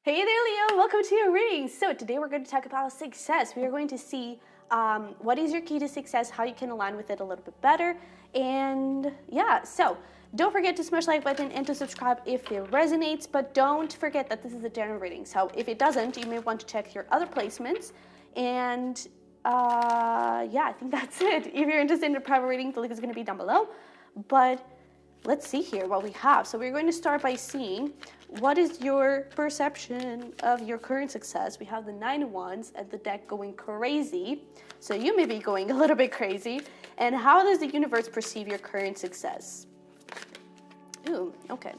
Hey there, Leo. Welcome to your reading. So today we're going to talk about success. We are going to see what is your key to success, how you can align with it a little bit better, and yeah. So don't forget to smash the like button and to subscribe if it resonates. But don't forget that this is a general reading. So if it doesn't, you may want to check your other placements. And yeah, I think that's it. If you're interested in a private reading, the link is going to be down below. But let's see here what we have. So we're going to start by seeing what is your perception of your current success. We have the 9 of Wands and the deck going crazy. So you may be going a little bit crazy. And how does the universe perceive your current success? Ooh, okay.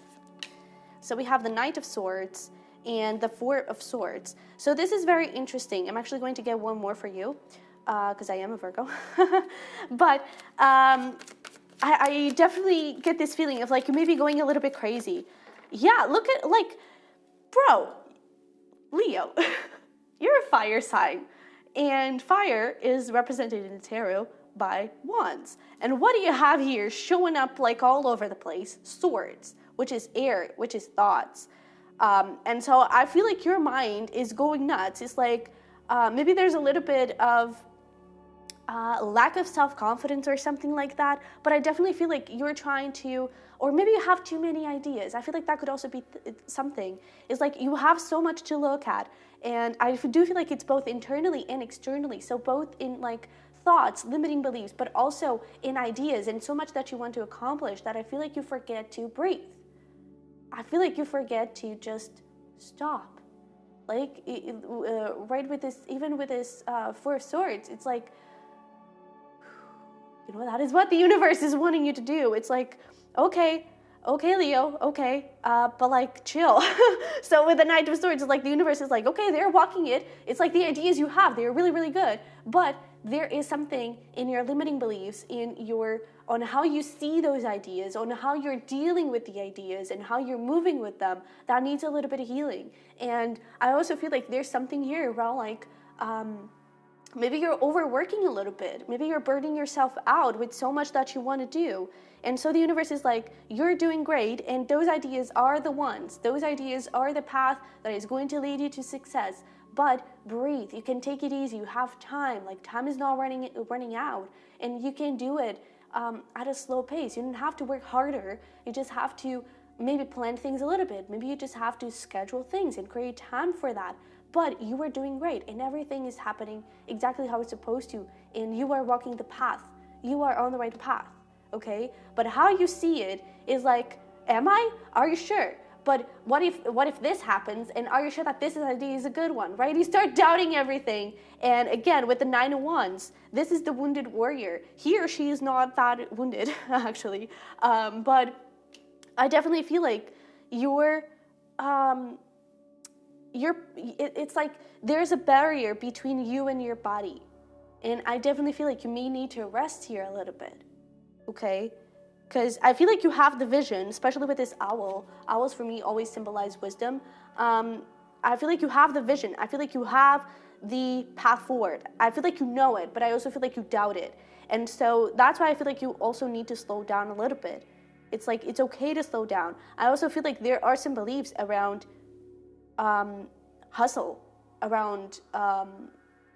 So we have the Knight of Swords and the 4 of Swords. So this is very interesting. I'm actually going to get one more for you because I am a Virgo. But I definitely get this feeling of like you may be going a little bit crazy. Yeah, look at like, bro, Leo, you're a fire sign. And fire is represented in the tarot by wands. And what do you have here showing up like all over the place? Swords, which is air, which is thoughts. And so I feel like your mind is going nuts. It's like maybe there's a little bit of lack of self-confidence or something like that, but I definitely feel like you're trying to, or maybe you have too many ideas. I feel like that could also be something. It's like you have so much to look at, and I do feel like it's both internally and externally, so both in like thoughts, limiting beliefs, but also in ideas, and so much that you want to accomplish that I feel like you forget to breathe. I feel like you forget to just stop. Like, right with this, even with this 4 of Swords, it's like, you know, that is what the universe is wanting you to do. It's like, okay, Leo, okay, but like chill. So with the Knight of Swords, it's like the universe is like, okay, they're walking it. It's like the ideas you have, they're really, really good. But there is something in your limiting beliefs, on how you see those ideas, on how you're dealing with the ideas and how you're moving with them, that needs a little bit of healing. And I also feel like there's something here around like, maybe you're overworking a little bit. Maybe you're burning yourself out with so much that you want to do. And so the universe is like, you're doing great, and those ideas are the ones. Those ideas are the path that is going to lead you to success. But breathe. You can take it easy. You have time. Like, time is not running out. And you can do it at a slow pace. You don't have to work harder. You just have to maybe plan things a little bit. Maybe you just have to schedule things and create time for that. But you are doing great, and everything is happening exactly how it's supposed to, and you are walking the path. You are on the right path, okay? But how you see it is like, am I? Are you sure? But what if this happens, and are you sure that this idea is a good one, right? You start doubting everything. And again, with the 9 of Wands, this is the wounded warrior. He or she is not that wounded, actually. But I definitely feel like it's like there's a barrier between you and your body. And I definitely feel like you may need to rest here a little bit, okay? Because I feel like you have the vision, especially with this owl. Owls for me always symbolize wisdom. I feel like you have the vision. I feel like you have the path forward. I feel like you know it, but I also feel like you doubt it. And so that's why I feel like you also need to slow down a little bit. It's like, it's okay to slow down. I also feel like there are some beliefs around hustle, around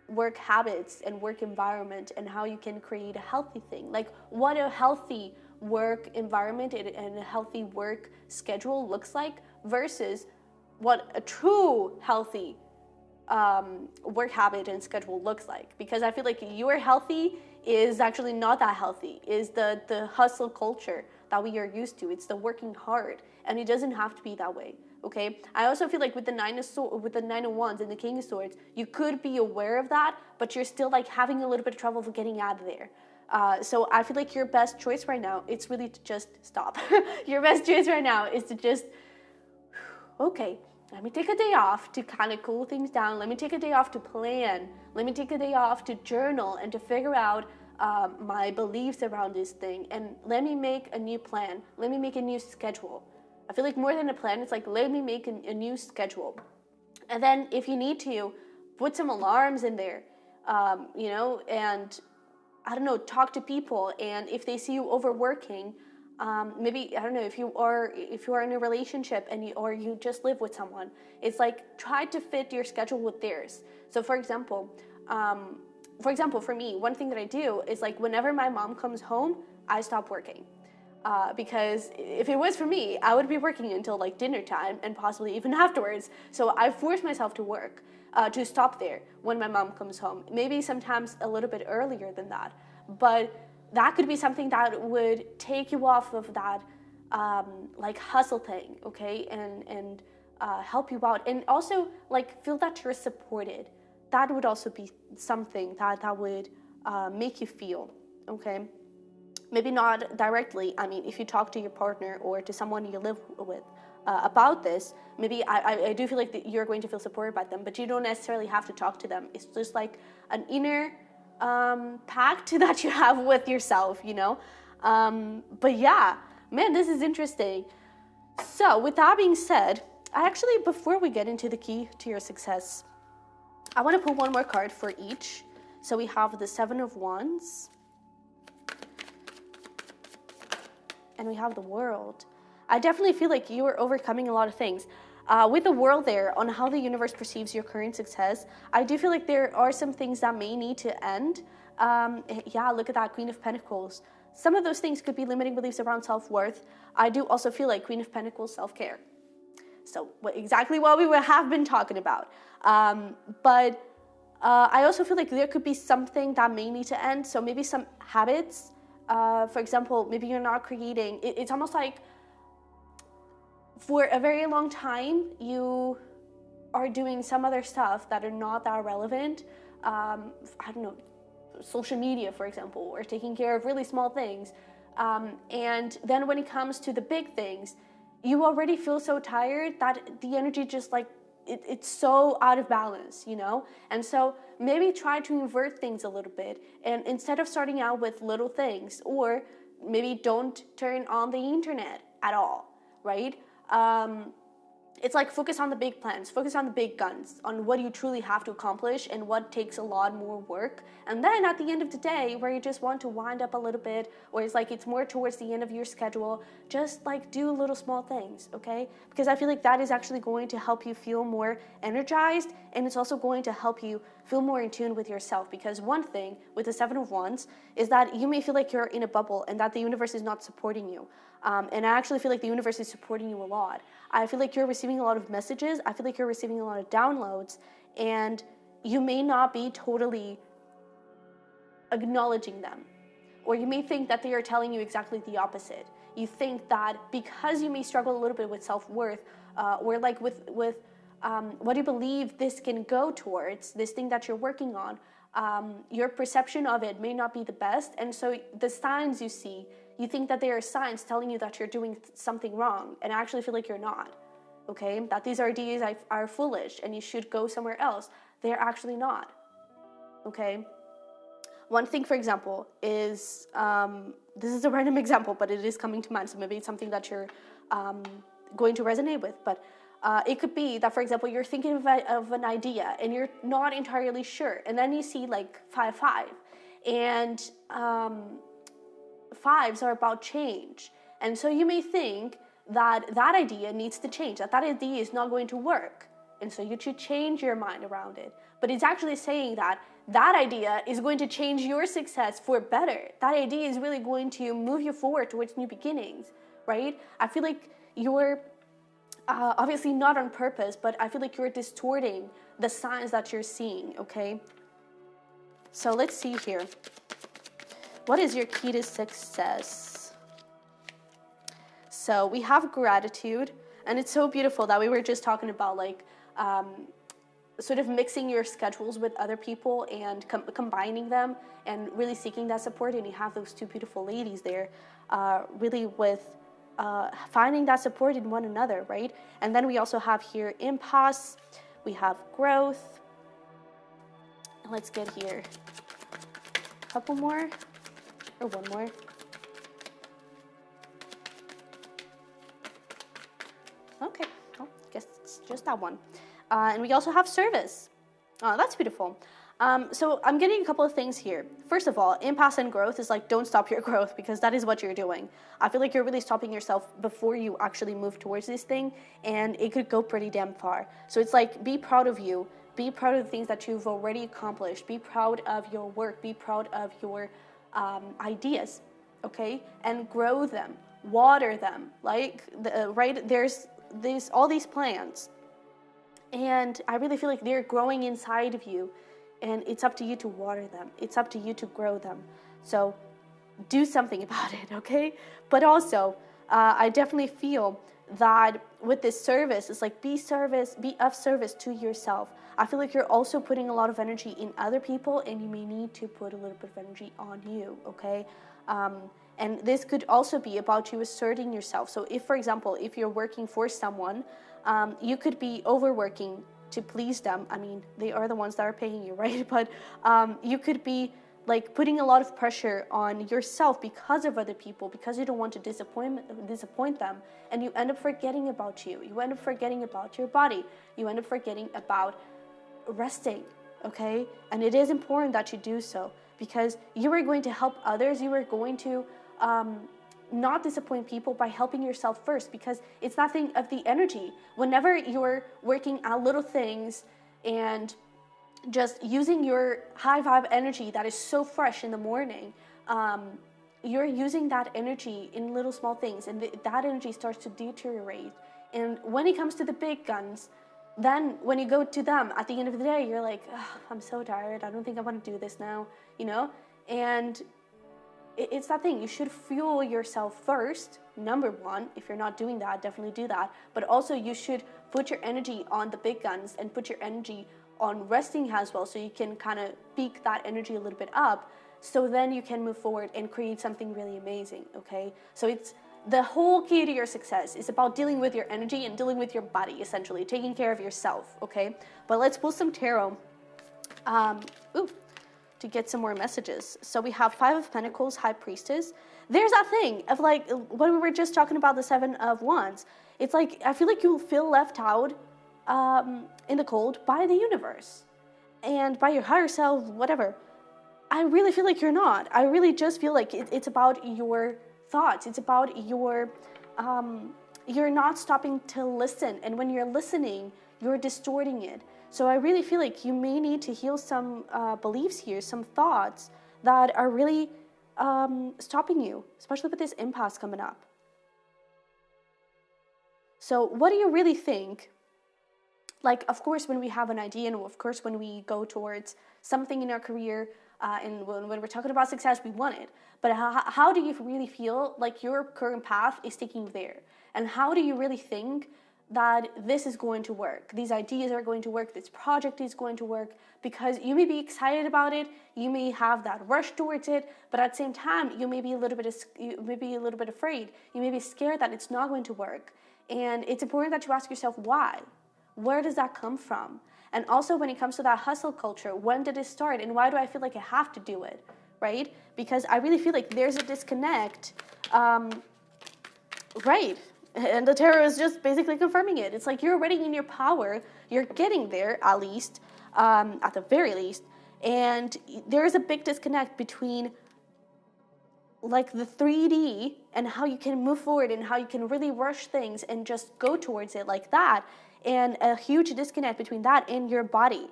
work habits and work environment, and how you can create a healthy thing. Like what a healthy work environment and a healthy work schedule looks like versus what a true healthy work habit and schedule looks like. Because I feel like your healthy is actually not that healthy, is the hustle culture that we are used to. It's the working hard, and it doesn't have to be that way. Okay. I also feel like with the 9 of Wands and the King of Swords, you could be aware of that, but you're still like having a little bit of trouble for getting out of there. So I feel like your best choice right now, it's really to just stop. Your best choice right now is to just, okay, let me take a day off to kind of cool things down. Let me take a day off to plan. Let me take a day off to journal and to figure out my beliefs around this thing. And let me make a new plan. Let me make a new schedule. I feel like more than a plan, it's like, let me make a new schedule. And then if you need to, put some alarms in there, and I don't know, talk to people. And if they see you overworking, Maybe, I don't know, if you are in a relationship and you just live with someone, it's like try to fit your schedule with theirs. So for example, for me, one thing that I do is like whenever my mom comes home, I stop working. Because if it was for me, I would be working until like dinner time and possibly even afterwards. So I force myself to work, to stop there when my mom comes home. Maybe sometimes a little bit earlier than that. But that could be something that would take you off of that like hustle thing, okay? And help you out. And also like feel that you're supported. That would also be something that would make you feel, okay? Maybe not directly. I mean, if you talk to your partner or to someone you live with about this, maybe I do feel like you're going to feel supported by them, but you don't necessarily have to talk to them. It's just like an inner pact that you have with yourself, you know? But yeah, man, this is interesting. So with that being said, before we get into the key to your success, I want to pull one more card for each. So we have the Seven of Wands. And we have the World. I definitely feel like you are overcoming a lot of things. With the World there, on how the universe perceives your current success, I do feel like there are some things that may need to end. Yeah, look at that, Queen of Pentacles. Some of those things could be limiting beliefs around self-worth. I do also feel like Queen of Pentacles, self-care. So exactly what we have been talking about. But I also feel like there could be something that may need to end. So maybe some habits. For example, maybe you're not creating. It's almost like for a very long time, you are doing some other stuff that are not that relevant. I don't know, social media, for example, or taking care of really small things. And then when it comes to the big things, you already feel so tired that the energy just like, it's so out of balance, you know? And so maybe try to invert things a little bit. And instead of starting out with little things, or maybe don't turn on the internet at all, right? It's like focus on the big plans, focus on the big guns, on what you truly have to accomplish and what takes a lot more work. And then at the end of the day, where you just want to wind up a little bit, or it's like it's more towards the end of your schedule, just like do little small things, okay? Because I feel like that is actually going to help you feel more energized, and it's also going to help you feel more in tune with yourself. Because one thing with the Seven of Wands is that you may feel like you're in a bubble and that the universe is not supporting you. And I actually feel like the universe is supporting you a lot. I feel like you're receiving a lot of messages. I feel like you're receiving a lot of downloads, and you may not be totally acknowledging them. Or you may think that they are telling you exactly the opposite. You think that because you may struggle a little bit with self-worth, or like with what you believe this can go towards, this thing that you're working on, your perception of it may not be the best. And so the signs you see, you think that they are signs telling you that you're doing something wrong, and I actually feel like you're not, okay? That these ideas are foolish and you should go somewhere else. They're actually not, okay? One thing, for example, is, this is a random example, but it is coming to mind, so maybe it's something that you're going to resonate with, but it could be that, for example, you're thinking of an idea and you're not entirely sure, and then you see like 5-5, and fives are about change. And so you may think that that idea needs to change, that idea is not going to work. And so you should change your mind around it. But it's actually saying that that idea is going to change your success for better. That idea is really going to move you forward towards new beginnings, right? I feel like you're, obviously not on purpose, but I feel like you're distorting the signs that you're seeing, okay? So let's see here. What is your key to success? So we have gratitude, and it's so beautiful that we were just talking about like sort of mixing your schedules with other people and combining them and really seeking that support. And you have those two beautiful ladies there, really with finding that support in one another, right? And then we also have here impasse, we have growth. Let's get here a couple more. Or one more. Okay, well, I guess it's just that one. And we also have service. That's beautiful. So I'm getting a couple of things here. First of all, impasse and growth is like, don't stop your growth, because that is what you're doing. I feel like you're really stopping yourself before you actually move towards this thing, and it could go pretty damn far. So it's like, be proud of you. Be proud of the things that you've already accomplished. Be proud of your work. Be proud of your ideas, okay? And grow them. Water them. Like, right, there's all these plants. And I really feel like they're growing inside of you. And it's up to you to water them. It's up to you to grow them. So do something about it, okay? But also, I definitely feel that with this service, it's like, be of service to yourself. I feel like you're also putting a lot of energy in other people, and you may need to put a little bit of energy on you, okay? And this could also be about you asserting yourself. So if, for example, if you're working for someone, you could be overworking to please them. I mean, they are the ones that are paying you, right? But you could be like putting a lot of pressure on yourself because of other people, because you don't want to disappoint them, and you end up forgetting about you. You end up forgetting about your body. You end up forgetting about resting, okay? And it is important that you do so, because you are going to help others. You are going to not disappoint people by helping yourself first, because it's that thing of the energy. Whenever you're working at little things and just using your high vibe energy that is so fresh in the morning, you're using that energy in little small things, and that energy starts to deteriorate. And when it comes to the big guns, then when you go to them at the end of the day, you're like, I'm so tired. I don't think I want to do this now, you know? And it's that thing. You should fuel yourself first, number one. If you're not doing that, definitely do that. But also you should put your energy on the big guns and put your energy on resting as well, so you can kind of peak that energy a little bit up, so then you can move forward and create something really amazing, okay? So it's the whole key to your success is about dealing with your energy and dealing with your body, essentially, taking care of yourself, okay? But let's pull some tarot to get some more messages. So we have Five of Pentacles, High Priestess. There's that thing of like, when we were just talking about the Seven of Wands, it's like, I feel like you'll feel left out in the cold by the universe and by your higher self, whatever. I really feel like you're not. I really just feel like it's about your thoughts. It's about your, you're not stopping to listen. And when you're listening, you're distorting it. So I really feel like you may need to heal some beliefs here, some thoughts that are really stopping you, especially with this impasse coming up. So what do you really think? Like, of course, when we have an idea, and of course, when we go towards something in our career, and when we're talking about success, we want it. But how do you really feel like your current path is taking you there? And how do you really think that this is going to work? These ideas are going to work. This project is going to work, because you may be excited about it. You may have that rush towards it, but at the same time, you may be a little bit afraid. You may be scared that it's not going to work. And it's important that you ask yourself why. Where does that come from? And also, when it comes to that hustle culture, when did it start, and why do I feel like I have to do it, right? Because I really feel like there's a disconnect, right? And the tarot is just basically confirming it. It's like you're already in your power. You're getting there, at least, at the very least. And there is a big disconnect between like the 3D and how you can move forward and how you can really rush things and just go towards it like that. And a huge disconnect between that and your body.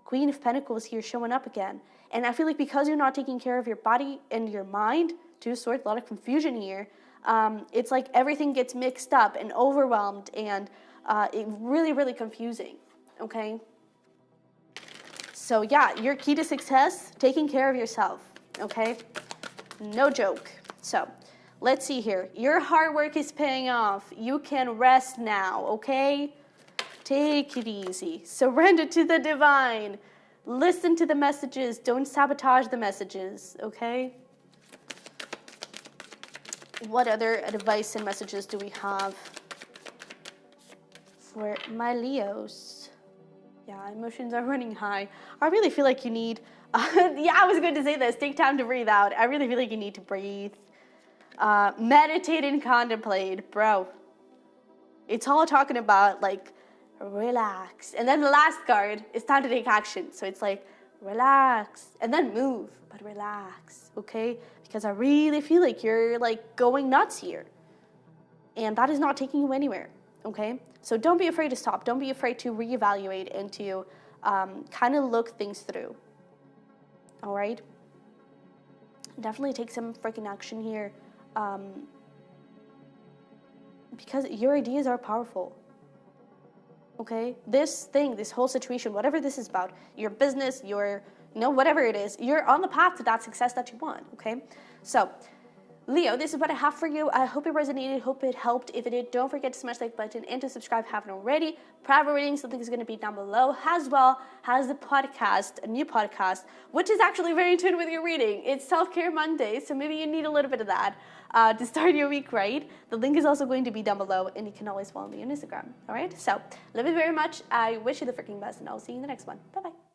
Queen of Pentacles here showing up again. And I feel like because you're not taking care of your body and your mind, Two of Swords, a lot of confusion here, it's like everything gets mixed up and overwhelmed, and it really, really confusing, okay? So yeah, your key to success, taking care of yourself, okay? No joke. So let's see here. Your hard work is paying off. You can rest now, okay? Take it easy. Surrender to the divine. Listen to the messages. Don't sabotage the messages, okay? What other advice and messages do we have for my Leos? Yeah, emotions are running high. I really feel like you need, yeah, I was going to say this. Take time to breathe out. I really feel like you need to breathe. Meditate and contemplate. Bro, it's all talking about like, relax. And then the last card is time to take action. So it's like, relax, and then move, but relax, okay? Because I really feel like you're like going nuts here, and that is not taking you anywhere, okay? So don't be afraid to stop. Don't be afraid to reevaluate and to kind of look things through, all right? Definitely take some freaking action here, because your ideas are powerful. Okay, this whole situation, whatever this is about, your business, your, whatever it is, you're on the path to that success that you want, okay? So, Leo, this is what I have for you. I hope it resonated, hope it helped. If it did, don't forget to smash the like button and to subscribe if you haven't already. Private reading, something is going to be down below, as well as the podcast, a new podcast, which is actually very in tune with your reading. It's Self-Care Monday, so maybe you need a little bit of that to start your week right. The link is also going to be down below, and you can always follow me on Instagram, all right? So, love you very much. I wish you the freaking best, and I'll see you in the next one. Bye-bye.